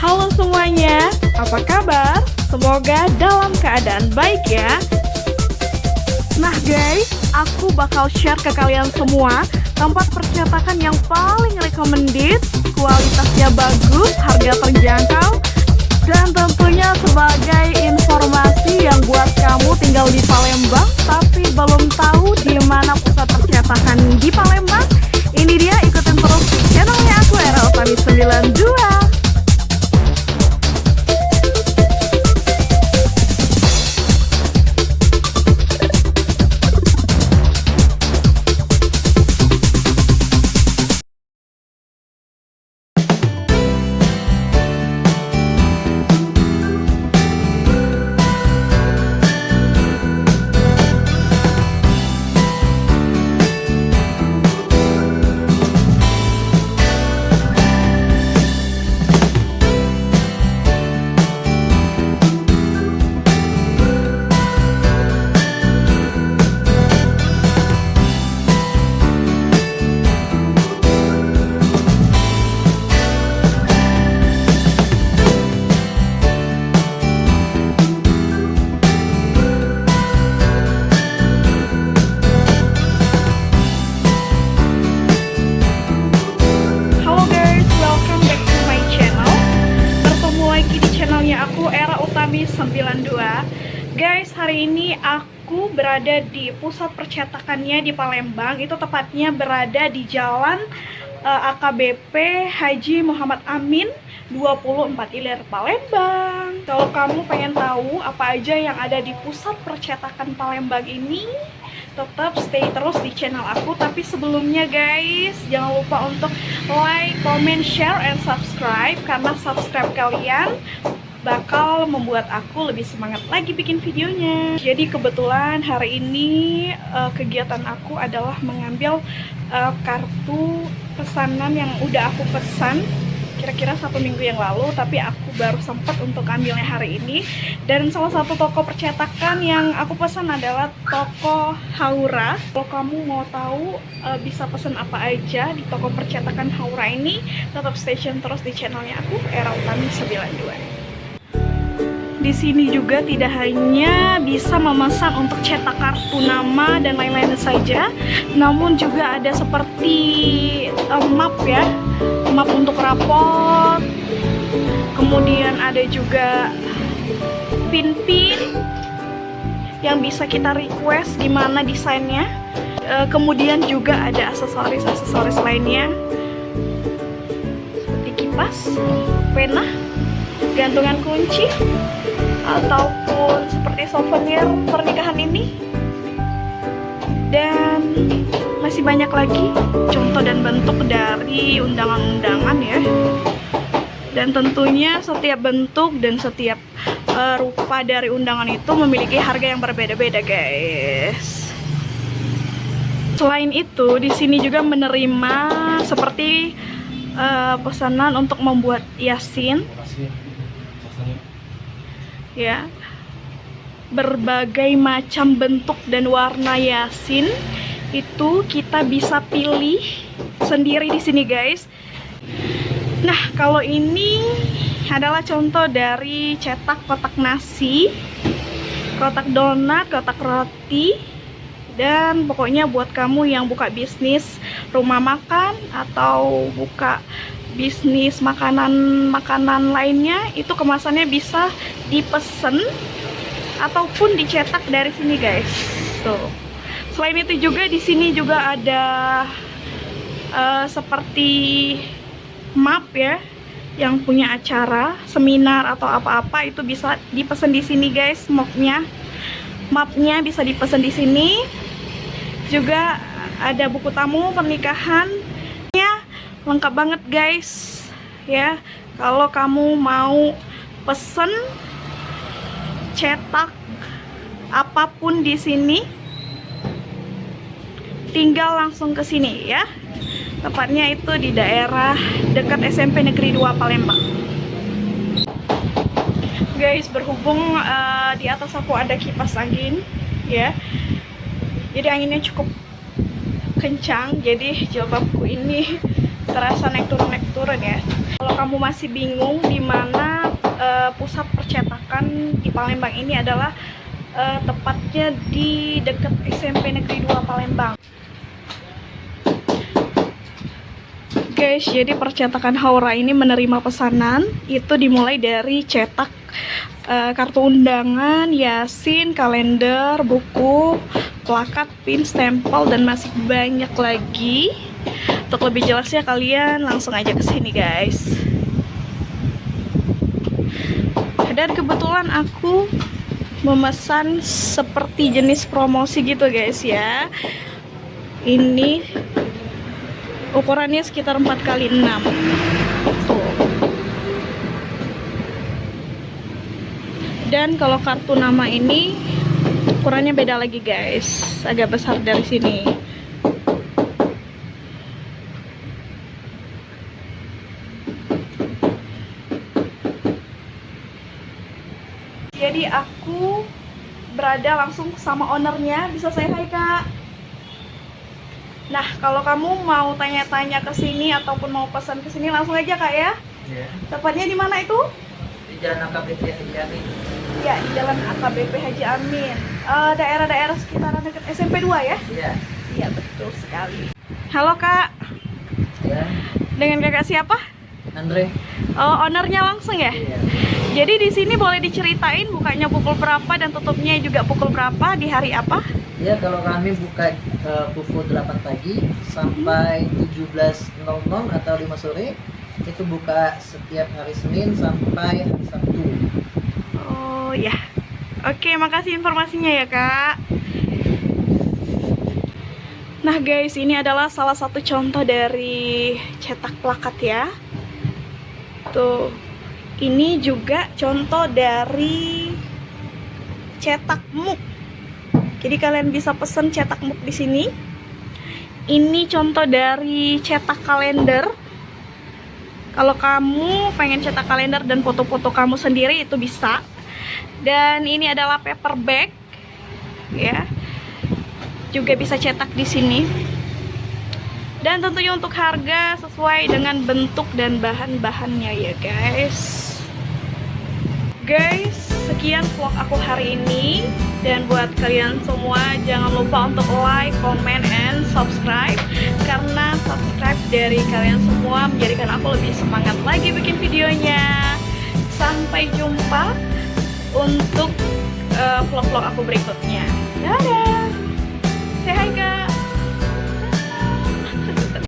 Halo semuanya, apa kabar? Semoga dalam keadaan baik ya. Nah guys, aku bakal share ke kalian semua tempat percetakan yang paling recommended, kualitasnya bagus, harga terjangkau, dan tentunya sebagai informasi yang buat kamu tinggal di Palembang tapi belum tahu di mana pusat percetakan di Palembang. Ini dia, ikutin terus di channelnya aku, Era Utami 92. Aku Era Utami 92. Guys, hari ini aku berada di pusat percetakannya di Palembang. Itu tepatnya berada di Jalan AKBP Haji Muhammad Amin 24 Ilir, Palembang. Kalau kamu pengen tahu apa aja yang ada di pusat percetakan Palembang ini, tetap stay terus di channel aku. Tapi sebelumnya guys, jangan lupa untuk like, comment, share, and subscribe, karena subscribe kalian bakal membuat aku lebih semangat lagi bikin videonya. Jadi kebetulan hari ini kegiatan aku adalah mengambil kartu pesanan yang udah aku pesan kira-kira 1 minggu yang lalu, tapi aku baru sempat untuk ambilnya hari ini. Dan salah satu toko percetakan yang aku pesan adalah toko Haura. Kalau kamu mau tahu bisa pesan apa aja di toko percetakan Haura ini, tetap stay tune terus di channelnya aku, Era Utami 92. Di sini juga tidak hanya bisa memesan untuk cetak kartu nama dan lain-lain saja, namun juga ada seperti map ya, map untuk rapot. Kemudian ada juga pin-pin yang bisa kita request gimana desainnya. Kemudian juga ada aksesoris-aksesoris lainnya seperti kipas, pena, gantungan kunci, ataupun seperti souvenir pernikahan ini, dan masih banyak lagi contoh dan bentuk dari undangan-undangan ya. Dan tentunya setiap bentuk dan setiap rupa dari undangan itu memiliki harga yang berbeda-beda guys. Selain itu, di sini juga menerima seperti pesanan untuk membuat yasin ya, berbagai macam bentuk dan warna yasin itu kita bisa pilih sendiri di sini guys. Nah, kalau ini adalah contoh dari cetak kotak nasi, kotak donat, kotak roti, dan pokoknya buat kamu yang buka bisnis rumah makan atau buka bisnis makanan lainnya, itu kemasannya bisa dipesan ataupun dicetak dari sini guys. Tuh. Selain itu juga di sini juga ada seperti map ya, yang punya acara, seminar atau apa-apa, itu bisa dipesan di sini guys. Mapnya bisa dipesan di sini. Juga ada buku tamu pernikahan. Lengkap banget guys ya. Kalau kamu mau pesen cetak apapun di sini, tinggal langsung ke sini ya. Tepatnya itu di daerah dekat SMP Negeri 2 Palembang. Guys, berhubung di atas aku ada kipas angin ya, jadi anginnya cukup kencang, jadi jilbabku ini terasa naik turun ya. Kalau kamu masih bingung di mana pusat percetakan di Palembang ini adalah tepatnya di dekat SMP Negeri 2 Palembang. Guys, jadi percetakan Haura ini menerima pesanan itu dimulai dari cetak kartu undangan, yasin, kalender, buku, plakat, pin, stempel, dan masih banyak lagi. Untuk lebih jelasnya kalian langsung aja ke sini guys. Dan kebetulan aku memesan seperti jenis promosi gitu guys ya. Ini ukurannya sekitar 4x6. Tuh. Dan kalau kartu nama ini ukurannya beda lagi guys, agak besar dari sini. Jadi aku berada langsung sama ownernya. Bisa saya hai kak. Nah, kalau kamu mau tanya-tanya ke sini ataupun mau pesan ke sini langsung aja kak ya. Iya. Tepatnya di mana itu? Di Jalan AKBP Haji Amin. Ya, di Jalan AKBP Haji Amin. Daerah-daerah sekitaran dekat SMP 2 ya? Iya. Iya, betul sekali. Halo kak. Ya. Dengan kakak siapa? Andre. Oh, ownernya langsung ya? Iya. Jadi di sini boleh diceritain bukanya pukul berapa dan tutupnya juga pukul berapa, di hari apa? Ya, kalau kami buka pukul 8 pagi sampai 17.00 atau 5 sore. Itu buka setiap hari Senin sampai hari Sabtu. Oh ya. Oke, makasih informasinya ya kak. Nah guys, ini adalah salah satu contoh dari cetak plakat ya. Tuh, ini juga contoh dari cetak muk. Jadi kalian bisa pesen cetak muk di sini. Ini contoh dari cetak kalender. Kalau kamu pengen cetak kalender dan foto-foto kamu sendiri itu bisa. Dan ini adalah paper bag, ya. Juga bisa cetak di sini. Dan tentunya untuk harga sesuai dengan bentuk dan bahan-bahannya ya guys. Guys, sekian vlog aku hari ini. Dan buat kalian semua jangan lupa untuk like, comment, and subscribe. Karena subscribe dari kalian semua menjadikan aku lebih semangat lagi bikin videonya. Sampai jumpa untuk vlog-vlog aku berikutnya. Dadah!